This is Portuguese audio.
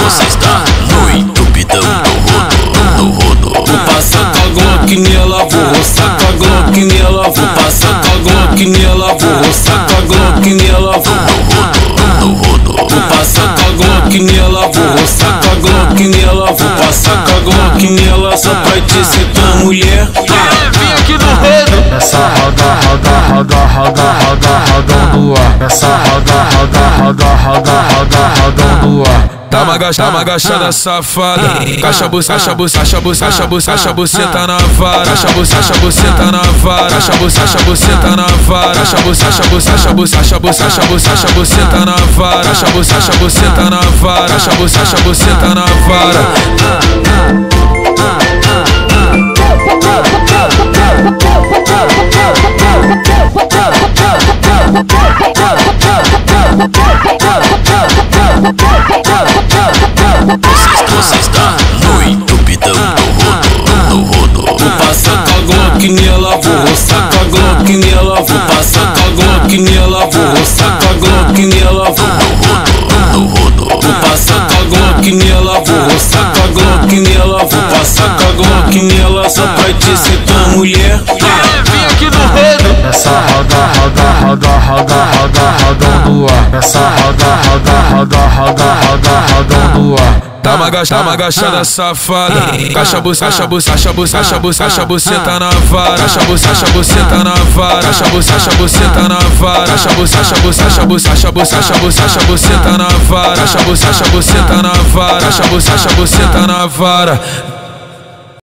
Você está no entupidão do rodo. Vou passar com a Glock nela, vou roçar com a Glock nela, vou passar com a Glock nela, vou roçar com a Glock nela, No rodo. vou passar com a Glock nela, vou roçar com a Glock nela, vou passar com a Glock nela, só pra te sentar, mulher. Vem aqui no rodo. Essa roda no ar. Essa roda no ar. Tá uma agachada safada. Caixa buceta na vara. Caixa buceta na vara. Caixa buceta na vara. Caixa buceta na vara. Caixa buceta na vara. Caixa buceta na vara. Você está no entupidão do rodo. Vou passar com a Glock nela, vou roçar com a Glock nela, vou passar com a Glock nela, vou roçar com a Glock nela, No rodo. vou passar com a Glock nela, vou roçar com a Glock nela, vou passar com a Glock nela, só pra te sentar, mulher. Vem aqui no rodo. Essa roda no ar. Essa roda no ar. Tá uma agachada safada. Caixa buceta na vara. Caixa buceta na vara. Caixa buceta na vara. Caixa buceta na vara. Caixa buceta na vara. Caixa buceta na vara.